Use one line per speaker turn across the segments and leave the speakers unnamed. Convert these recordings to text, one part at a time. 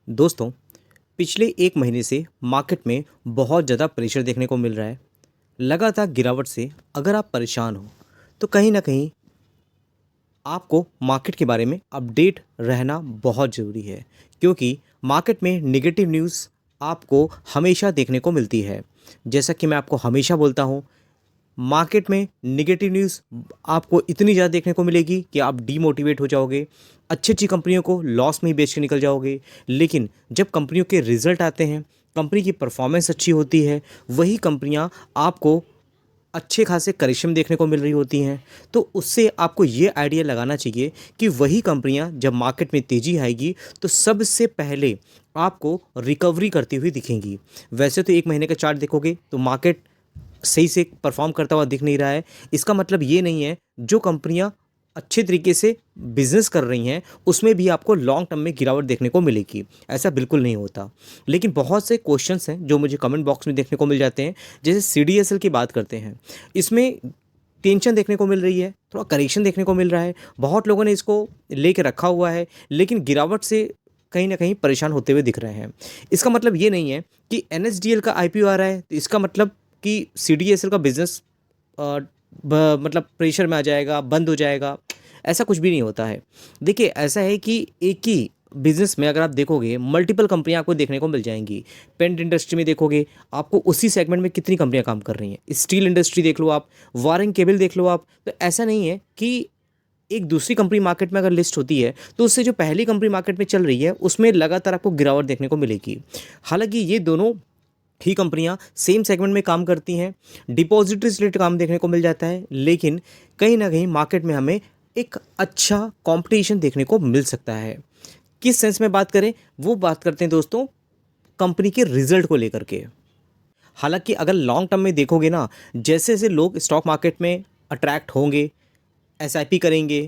दोस्तों, पिछले 1 महीने से मार्केट में बहुत ज़्यादा प्रेशर देखने को मिल रहा है। लगातार गिरावट से अगर आप परेशान हो, तो कहीं न कहीं आपको मार्केट के बारे में अपडेट रहना बहुत ज़रूरी है, क्योंकि मार्केट में नेगेटिव न्यूज़ आपको हमेशा देखने को मिलती है। जैसा कि मैं आपको हमेशा बोलता हूँ, मार्केट में नेगेटिव न्यूज़ आपको इतनी ज़्यादा देखने को मिलेगी कि आप डीमोटिवेट हो जाओगे, अच्छी-अच्छी कंपनियों को लॉस में ही बेच के निकल जाओगे। लेकिन जब कंपनियों के रिज़ल्ट आते हैं, कंपनी की परफ़ॉर्मेंस अच्छी होती है, वही कंपनियाँ आपको अच्छे खासे करेक्शन देखने को मिल रही होती हैं। तो उससे आपको ये आइडिया लगाना चाहिए कि वही कंपनियाँ जब मार्केट में तेज़ी आएगी, तो सबसे पहले आपको रिकवरी करती हुई दिखेंगी। वैसे तो 1 महीने का चार्ट देखोगे, तो मार्केट सही से परफॉर्म करता हुआ दिख नहीं रहा है। इसका मतलब ये नहीं है जो कंपनियाँ अच्छे तरीके से बिज़नेस कर रही हैं, उसमें भी आपको लॉन्ग टर्म में गिरावट देखने को मिलेगी। ऐसा बिल्कुल नहीं होता। लेकिन बहुत से क्वेश्चंस हैं जो मुझे कमेंट बॉक्स में देखने को मिल जाते हैं। जैसे सीडीएसएल की बात करते हैं, इसमें टेंशन देखने को मिल रही है, थोड़ा करेक्शन देखने को मिल रहा है। बहुत लोगों ने इसको लेके रखा हुआ है, लेकिन गिरावट से कहीं न कहीं परेशान होते हुए दिख रहे हैं। इसका मतलब ये नहीं है कि एनएसडीएल का आईपीओ आ रहा है, तो इसका मतलब कि सीडीएसएल का बिज़नेस अ, ब मतलब प्रेशर में आ जाएगा, बंद हो जाएगा, ऐसा कुछ भी नहीं होता है। देखिए, ऐसा है कि एक ही बिज़नेस में अगर आप देखोगे, मल्टीपल कंपनियाँ आपको देखने को मिल जाएँगी। पेंट इंडस्ट्री में देखोगे, आपको उसी सेगमेंट में कितनी कंपनियाँ काम कर रही हैं। स्टील इंडस्ट्री देख लो आप, वायरिंग केबल देख लो आप। तो ऐसा नहीं है कि एक दूसरी कंपनी मार्केट में अगर लिस्ट होती है, तो उससे जो पहली कंपनी मार्केट में चल रही है, उसमें लगातार आपको गिरावट देखने को मिलेगी। हालाँकि ये दोनों ही कंपनियां सेम सेगमेंट में काम करती हैं, डिपॉजिटरी से रिलेटेड काम देखने को मिल जाता है, लेकिन कहीं ना कहीं मार्केट में हमें एक अच्छा कंपटीशन देखने को मिल सकता है। किस सेंस में बात करें, वो बात करते हैं दोस्तों कंपनी के रिजल्ट को लेकर के। हालांकि अगर लॉन्ग टर्म में देखोगे ना, जैसे जैसे लोग स्टॉक मार्केट में अट्रैक्ट होंगे, एसआईपी करेंगे,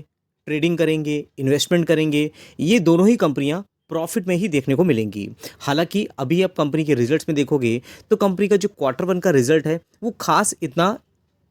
ट्रेडिंग करेंगे, इन्वेस्टमेंट करेंगे, ये दोनों ही कंपनियां प्रॉफिट में ही देखने को मिलेंगी। हालांकि अभी आप कंपनी के रिजल्ट्स में देखोगे, तो कंपनी का जो क्वार्टर वन का रिजल्ट है, वो खास इतना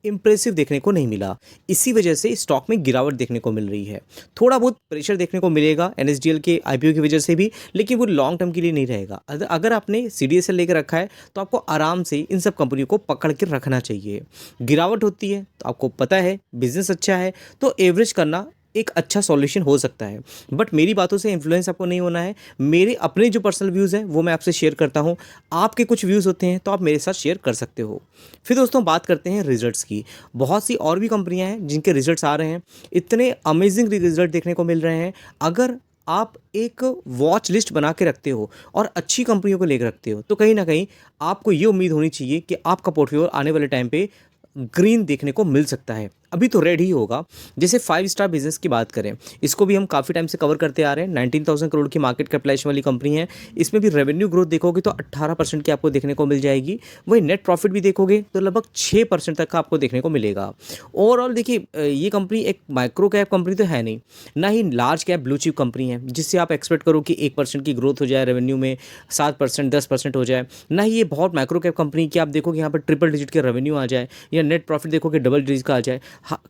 इम्प्रेसिव देखने को नहीं मिला। इसी वजह से स्टॉक में गिरावट देखने को मिल रही है। थोड़ा बहुत प्रेशर देखने को मिलेगा एनएसडीएल के आईपीओ की वजह से भी, लेकिन वो लॉन्ग टर्म के लिए नहीं रहेगा। अगर आपने सीडीएसएल लेकर रखा है, तो आपको आराम से इन सब कंपनियों को पकड़ के रखना चाहिए। गिरावट होती है तो आपको पता है बिजनेस अच्छा है, तो एवरेज करना एक अच्छा सॉल्यूशन हो सकता है। बट मेरी बातों से इन्फ्लुएंस आपको नहीं होना है। मेरे अपने जो पर्सनल व्यूज़ हैं, वो मैं आपसे शेयर करता हूँ। आपके कुछ व्यूज़ होते हैं, तो आप मेरे साथ शेयर कर सकते हो। फिर दोस्तों बात करते हैं रिजल्ट्स की। बहुत सी और भी कंपनियां हैं जिनके रिजल्ट्स आ रहे हैं, इतने अमेजिंग रिजल्ट देखने को मिल रहे हैं। अगर आप एक वॉच लिस्ट बना के रखते हो और अच्छी कंपनियों को लेकर रखते हो, तो कहीं ना कहीं आपको ये उम्मीद होनी चाहिए कि आपका पोर्टफोलियो आने वाले टाइम पे ग्रीन देखने को मिल सकता है। अभी तो रेड ही होगा। जैसे 5 स्टार बिजनेस की बात करें, इसको भी हम काफ़ी टाइम से कवर करते आ रहे हैं। 19,000 करोड़ की मार्केट कैपिटलाइजेशन वाली कंपनी है। इसमें भी रेवेन्यू ग्रोथ देखोगे तो 18% की आपको देखने को मिल जाएगी। वही नेट प्रॉफिट भी देखोगे तो लगभग 6% तक का आपको देखने को मिलेगा। ओवरऑल देखिए, ये कंपनी एक माइक्रो कैप कंपनी तो है नहीं, ना ही large cap blue chip company है जिससे आप एक्सपेक्ट करो कि 1% की ग्रोथ हो जाए रेवेन्यू में, 7% 10% हो जाए। ना ही ये बहुत माइक्रो कैप कंपनी की आप देखोगे यहाँ पर ट्रिपल डिजिट के रेवेन्यू आ जाए, या नेट प्रॉफिट देखोगे डबल डिजिट का आ जाए।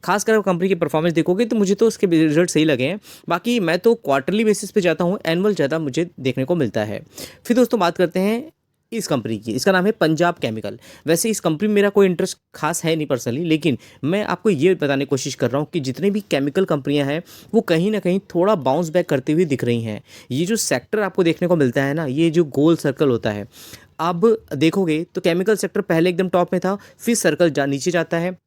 खासकर कंपनी की परफॉर्मेंस देखोगे तो मुझे तो उसके रिजल्ट सही लगे हैं। बाकी मैं तो क्वार्टरली बेसिस पे जाता हूँ, एनुअल ज़्यादा मुझे देखने को मिलता है। फिर दोस्तों बात करते हैं इस कंपनी की। इसका नाम है पंजाब केमिकल। वैसे इस कंपनी में मेरा कोई इंटरेस्ट खास है नहीं पर्सनली, लेकिन मैं आपको ये बताने की कोशिश कर रहा हूँ कि जितनी भी केमिकल कंपनियां हैं, वो कहीं ना कहीं थोड़ा बाउंस बैक करते हुए दिख रही हैं। ये जो सेक्टर आपको देखने को मिलता है ना, ये जो गोल सर्कल होता है, अब देखोगे तो केमिकल सेक्टर पहले एकदम टॉप में था, फिर सर्कल नीचे जाता है।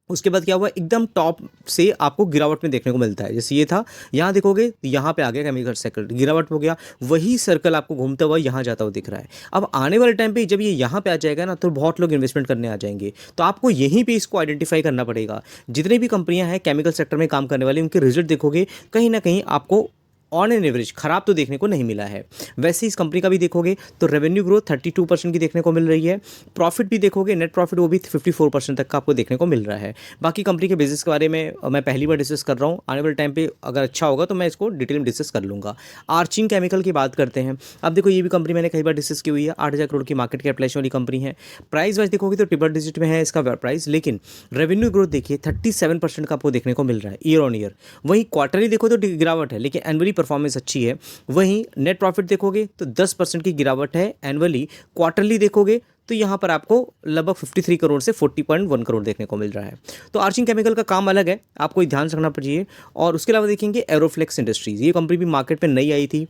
उसके बाद क्या हुआ, एकदम टॉप से आपको गिरावट में देखने को मिलता है। जैसे ये था, यहाँ देखोगे तो यहाँ पे आ गया केमिकल सेक्टर, गिरावट हो गया। वही सर्कल आपको घूमता हुआ यहाँ जाता हुआ दिख रहा है। अब आने वाले टाइम पे जब ये यहाँ पे आ जाएगा ना, तो बहुत लोग इन्वेस्टमेंट करने आ जाएंगे। तो आपको यहीं पे इसको आइडेंटिफाई करना पड़ेगा। जितनी भी कंपनियां हैं केमिकल सेक्टर में काम करने वाली, उनके रिजल्ट देखोगे, कहीं ना कहीं आपको ऑन एन एवरेज खराब तो देखने को नहीं मिला है। वैसे इस कंपनी का भी देखोगे तो रेवेन्यू ग्रोथ 32% की देखने को मिल रही है। प्रॉफिट भी देखोगे, नेट प्रॉफिट वो भी 54% तक का आपको देखने को मिल रहा है। बाकी कंपनी के बिजनेस के बारे में मैं पहली बार डिस्कस कर रहा हूँ। आने वाले टाइम पे अगर अच्छा होगा तो मैं इसको डिटेल में डिस्कस कर लूँगा। आर्चिंग केमिकल की बात करते हैं। अब देखो, ये भी कंपनी मैंने कई बार डिस्कस की हुई है। 8,000 करोड़ की मार्केट कैपिटलाइजेशन वाली कंपनी है। प्राइस वाइज देखोगे तो ट्रिपल डिजिट में है इसका प्राइस, लेकिन रेवेन्यू ग्रोथ देखिए 37% का आपको देखने को मिल रहा है ईयर ऑन ईयर। वहीं क्वार्टरली देखो तो गिरावट है, लेकिन एनुअली परफॉर्मेंस अच्छी है। वहीं नेट प्रॉफिट देखोगे तो 10% की गिरावट है एनुअली। क्वार्टरली देखोगे तो यहाँ पर आपको लगभग 53 करोड़ से 40.1 करोड़ देखने को मिल रहा है। तो आर्चिंग केमिकल का काम अलग है, आपको ध्यान रखना चाहिए। और उसके अलावा देखेंगे एरोफ्लेक्स इंडस्ट्रीज़, ये कंपनी भी मार्केट में नई आई थी।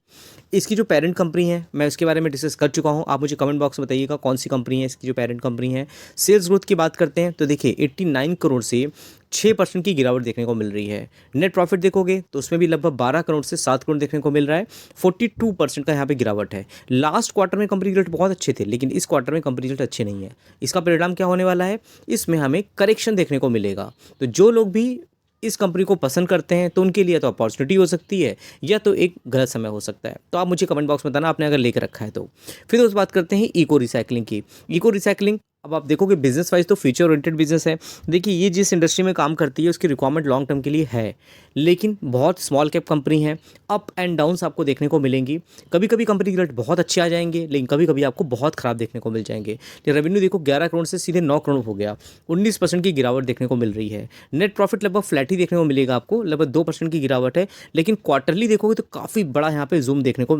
इसकी जो पेरेंट कंपनी है मैं उसके बारे में डिस्कस कर चुका हूँ, आप मुझे कमेंट बॉक्स में बताइएगा कौन सी कंपनी है इसकी जो पेरेंट कंपनी है। सेल्स ग्रोथ की बात करते हैं तो देखिए 89 करोड़ से 6% की गिरावट देखने को मिल रही है। नेट प्रॉफिट देखोगे तो उसमें भी लगभग 12 करोड़ से 7 करोड़ देखने को मिल रहा है। 42% का यहाँ पे गिरावट है। लास्ट क्वार्टर में कंपनी रिजल्ट बहुत अच्छे थे, लेकिन इस क्वार्टर में कंपनी रिजल्ट अच्छे नहीं है। इसका परिणाम क्या होने वाला है, इसमें हमें करेक्शन देखने को मिलेगा। तो जो लोग भी इस कंपनी को पसंद करते हैं तो उनके लिए तो अपॉर्चुनिटी हो सकती है, या तो एक गलत समय हो सकता है। तो आप मुझे कमेंट बॉक्स में बताना आपने अगर लेकर रखा है तो। फिर उस बात करते हैं इको रिसाइकलिंग की। इको रिसाइकलिंग अब आप देखोगे बिजनेस वाइज तो फ्यूचर ओरिएंटेड बिजनेस है। देखिए ये जिस इंडस्ट्री में काम करती है उसकी रिक्वायरमेंट लॉन्ग टर्म के लिए है, लेकिन बहुत स्मॉल कैप कंपनी है। अप एंड डाउन्स आपको देखने को मिलेंगी। कभी कभी कंपनी के रेट बहुत अच्छे आ जाएंगे, लेकिन कभी कभी आपको बहुत खराब देखने को मिल जाएंगे। रेवेन्यू देखो 11 करोड़ से सीधे 9 करोड़ हो गया, 19% की गिरावट देखने को मिल रही है। नेट प्रॉफिट लगभग फ्लैट ही देखने को मिलेगा आपको, लगभग 2% की गिरावट है। लेकिन क्वार्टरली देखोगे तो काफ़ी बड़ा यहाँ पे जूम देखने को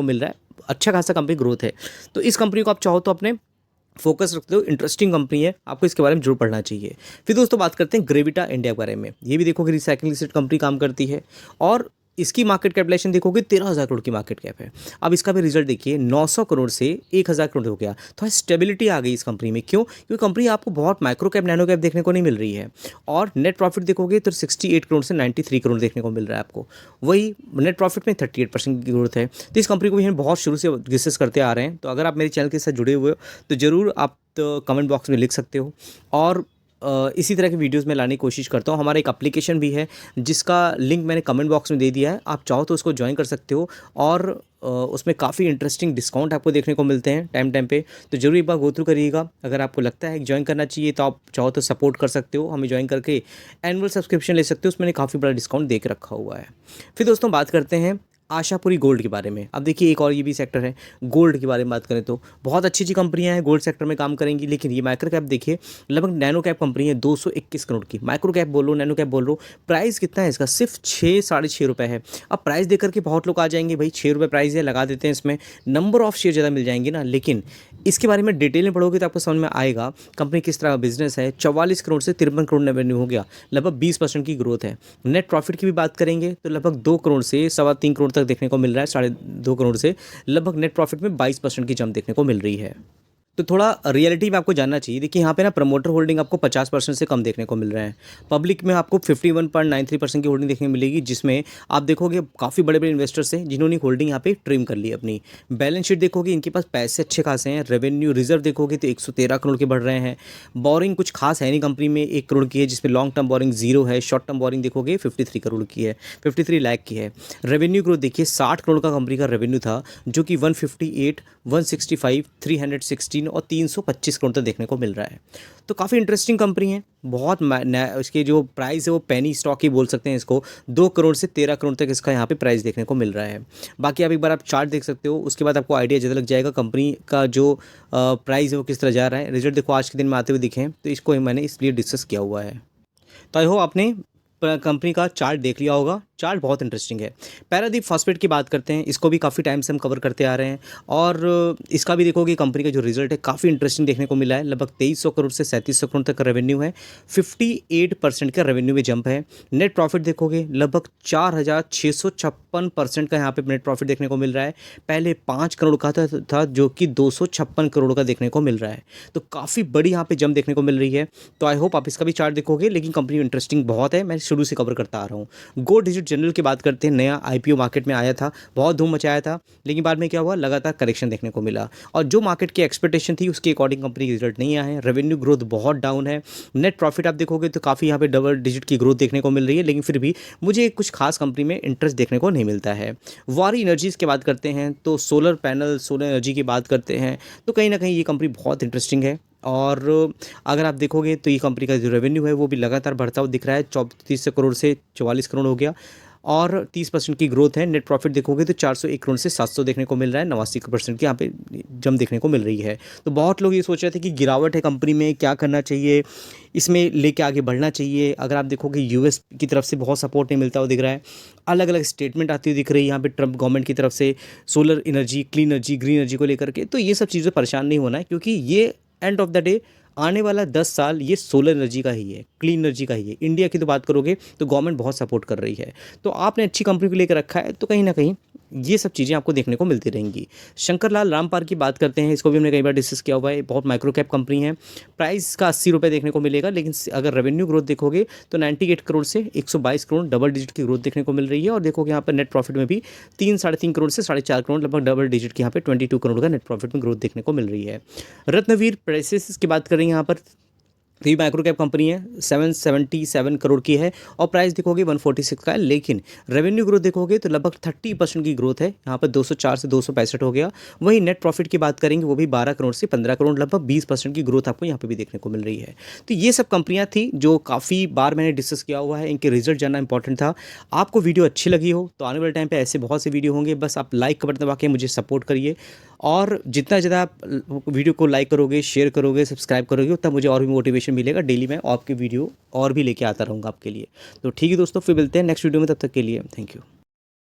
मिल रहा है। अच्छा खासा कंपनी ग्रोथ है। तो इस कंपनी को आप चाहो तो अपने फोकस रखते हो, इंटरेस्टिंग कंपनी है, आपको इसके बारे में जरूर पढ़ना चाहिए। फिर दोस्तों बात करते हैं ग्रेविटा इंडिया के बारे में। ये भी देखोगे रिसाइकलिंग लिस्टेड कंपनी काम करती है और इसकी मार्केट कैपिटलाइजेशन देखोगे 13,000 करोड़ की मार्केट कैप है। अब इसका भी रिजल्ट देखिए 900 करोड़ से 1,000 करोड़ हो गया। थोड़ा स्टेबिलिटी आ गई इस कंपनी में। क्यों? क्योंकि कंपनी आपको बहुत माइक्रो कैप नैनो कैप देखने को नहीं मिल रही है। और नेट प्रॉफिट देखोगे तो 68 करोड़ से 93 करोड़ देखने को मिल रहा है आपको। वही नेट प्रॉफिट में 38% की ग्रोथ है। तो इस कंपनी को भी हम बहुत शुरू से डिस्कस करते आ रहे हैं। तो अगर आप मेरे चैनल के साथ जुड़े हुए हो तो ज़रूर आप कमेंट बॉक्स में लिख सकते हो। और इसी तरह की वीडियोस में लाने की कोशिश करता हूँ। हमारा एक एप्लीकेशन भी है जिसका लिंक मैंने कमेंट बॉक्स में दे दिया है, आप चाहो तो उसको ज्वाइन कर सकते हो। और उसमें काफ़ी इंटरेस्टिंग डिस्काउंट आपको देखने को मिलते हैं टाइम टाइम पे। तो जरूर एक बार गो थ्रू करिएगा। अगर आपको लगता है कि ज्वाइन करना चाहिए तो आप चाहो तो सपोर्ट कर सकते हो, हमें ज्वाइन करके एनुअल सब्सक्रिप्शन ले सकते हो, उसमें काफ़ी बड़ा डिस्काउंट देके रखा हुआ है। फिर दोस्तों बात करते हैं आशापुरी गोल्ड के बारे में। अब देखिए एक और ये भी सेक्टर है गोल्ड के बारे में बात करें तो बहुत अच्छी अच्छी कंपनियां हैं गोल्ड सेक्टर में काम करेंगी। लेकिन ये माइक्रो कैप देखिए लगभग नैनो कैप कंपनी है 221 करोड़ की। माइक्रो कैप बोल लो नैनो कैप बोल लो, प्राइस कितना है इसका? सिर्फ 6 साढ़े 6 रुपये है। अब प्राइस देख करके बहुत लोग आ जाएंगे भाई 6 रुपये प्राइस है लगा देते हैं, इसमें नंबर ऑफ शेयर ज़्यादा मिल जाएंगे ना। लेकिन इसके बारे में डिटेल में पढ़ोगे तो आपको समझ में आएगा कंपनी किस तरह का बिजनेस है। 44 करोड़ से 53 करोड़ रेवेन्यू हो गया, लगभग 20% की ग्रोथ है। नेट प्रॉफिट की भी बात करेंगे तो लगभग 2 करोड़ से 3.25 करोड़ तक देखने को मिल रहा है। 2.5 करोड़ से लगभग नेट प्रॉफिट में 22% की जंप देखने को मिल रही है। तो थोड़ा रियलिटी में आपको जानना चाहिए। देखिए यहाँ पे ना प्रमोटर होल्डिंग आपको 50% से कम देखने को मिल रहा है। पब्लिक में आपको 51.93% की होल्डिंग देखने को मिलेगी, जिसमें आप देखोगे काफ़ी बड़े बड़े इन्वेस्टर्स हैं जिन्होंने होल्डिंग यहाँ पे ट्रिम कर ली अपनी। बैलेंस शीट देखोगे इनके पास पैसे अच्छे खासे हैं। रेवेन्यू रिजर्व देखोगे तो 113 करोड़ के बढ़ रहे हैं। बोरिंग कुछ खास है नहीं कंपनी में, 1 करोड़ की है, जिसमें लॉन्ग टर्म बोरिंग 0 है। शॉर्ट टर्म बोरिंग देखोगे 53 करोड़ की है, 53 लाख की है। रेवेन्यू ग्रोथ देखिए 60 करोड़ का कंपनी का रेवेन्यू था, जो कि 158, 165, 316 और 325 करोड़ तक देखने को मिल रहा है। तो काफ़ी इंटरेस्टिंग कंपनी है। बहुत इसके जो प्राइस है वो पेनी स्टॉक ही बोल सकते हैं इसको। 2 करोड़ से 13 करोड़ तक इसका यहाँ पे प्राइस देखने को मिल रहा है। बाकी आप एक बार आप चार्ट देख सकते हो, उसके बाद आपको आइडिया ज़्यादा लग जाएगा कंपनी का जो प्राइस है वो किस तरह जा रहा है। रिजल्ट देखो आज के दिन में आते हुए दिखे, तो इसको मैंने इसलिए डिस्कस किया हुआ है। तो आई होप आपने कंपनी का चार्ट देख लिया होगा। चार्ट बहुत इंटरेस्टिंग है। पैरादीप फॉस्फेट की बात करते हैं, इसको भी काफ़ी टाइम से हम कवर करते आ रहे हैं। और इसका भी देखोगे कंपनी का जो रिजल्ट है काफ़ी इंटरेस्टिंग देखने को मिला है। लगभग 2300 करोड़ से 3700 करोड़ तक का रेवेन्यू है। 58% का रेवेन्यू में जंप है। नेट प्रॉफिट देखोगे लगभग 4,656% का यहाँ पे नेट प्रॉफिट देखने को मिल रहा है। पहले 5 करोड़ का था जो कि 256 करोड़ का देखने को मिल रहा है। तो काफ़ी बड़ी यहाँ पे जंप देखने को मिल रही है। तो आई होप आप इसका भी चार्ट देखोगे। लेकिन कंपनी इंटरेस्टिंग बहुत है, मैं शुरू से कवर करता आ रहा हूँ। गो डिजिट जनरल की बात करते हैं, नया आईपीओ मार्केट में आया था, बहुत धूम मचाया था, लेकिन बाद में क्या हुआ, लगातार करेक्शन देखने को मिला। और जो मार्केट की एक्सपेक्टेशन थी उसके अकॉर्डिंग कंपनी के रिजल्ट नहीं आए हैं। रेवेन्यू ग्रोथ बहुत डाउन है। नेट प्रॉफिट आप देखोगे तो काफ़ी यहाँ पे डबल डिजिट की ग्रोथ देखने को मिल रही है, लेकिन फिर भी मुझे कुछ खास कंपनी में इंटरेस्ट देखने को नहीं मिलता है। वारी एनर्जीज़ की बात करते हैं तो सोलर पैनल, सोलर एनर्जी की बात करते हैं तो कहीं ना कहीं ये कंपनी बहुत इंटरेस्टिंग है। और अगर आप देखोगे तो ये कंपनी का जो रेवेन्यू है वो भी लगातार बढ़ता हुआ दिख रहा है। 34 करोड़ से 44 करोड़ हो गया। और 30% की ग्रोथ है। नेट प्रॉफिट देखोगे तो 401 करोड़ से 700 देखने को मिल रहा है, 89% की यहाँ पे जम देखने को मिल रही है। तो बहुत लोग ये सोच रहे थे कि गिरावट है कंपनी में, क्या करना चाहिए, इसमें लेके आगे बढ़ना चाहिए। अगर आप देखोगे यूएस की तरफ से बहुत सपोर्ट नहीं मिलता हुआ दिख रहा है, अलग अलग स्टेटमेंट आती हुई दिख रही है यहाँ पे ट्रम्प गवर्नमेंट की तरफ से solar energy, clean energy, green energy को लेकर के। तो ये सब चीज़ें परेशान नहीं होना है, क्योंकि ये एंड ऑफ द डे आने वाला 10 साल ये सोलर एनर्जी का ही है, क्लीन एनर्जी का ही है। इंडिया की तो बात करोगे तो गवर्नमेंट बहुत सपोर्ट कर रही है। तो आपने अच्छी कंपनी को लेकर रखा है तो कहीं ना कहीं ये सब चीज़ें आपको देखने को मिलती रहेंगी। शंकर लाल रामपाल की बात करते हैं, इसको भी हमने कई बार डिस्कस किया हुआ है। बहुत माइक्रो कैप कंपनी है, प्राइस का 80 रुपये देखने को मिलेगा, लेकिन अगर रेवेन्यू ग्रोथ देखोगे तो 98 करोड़ से 122 करोड़ डबल डिजिट की ग्रोथ देखने को मिल रही है। और देखोगे यहाँ पर नेट प्रॉफिट में भी 3-3.5 करोड़ से 4.5 करोड़ लगभग डबल डिजिट की यहाँ पे 22 करोड़ का नेट प्रॉफिट में ग्रोथ देखने को मिल रही है। रत्नवीर प्रेसेस की बात कर रही है यहाँ पर, तो ये माइक्रो कैप कंपनी है, 777 करोड़ की है और प्राइस देखोगे 146 का है। लेकिन रेवेन्यू ग्रोथ देखोगे तो लगभग 30% की ग्रोथ है, यहाँ पर 204 से 265 हो गया। वही नेट प्रॉफिट की बात करेंगे वो भी 12 करोड़ से 15 करोड़, लगभग 20% की ग्रोथ आपको यहाँ पे भी देखने को मिल रही है। तो ये सब कंपनियाँ थी जो काफ़ी बार मैंने डिस्कस किया हुआ है, इनके रिजल्ट जानना इंपॉर्टेंट था। आपको वीडियो अच्छी लगी हो तो आने वाले टाइम पर ऐसे बहुत से वीडियो होंगे, बस आप लाइक का बटन दबा के मुझे सपोर्ट करिए। और जितना ज़्यादा आप वीडियो को लाइक करोगे, शेयर करोगे, सब्सक्राइब करोगे, उतना मुझे और भी मोटिवेशन मिलेगा। डेली मैं आपके वीडियो और भी लेके आता रहूँगा आपके लिए। तो ठीक है दोस्तों, फिर मिलते हैं नेक्स्ट वीडियो में, तब तक के लिए थैंक यू।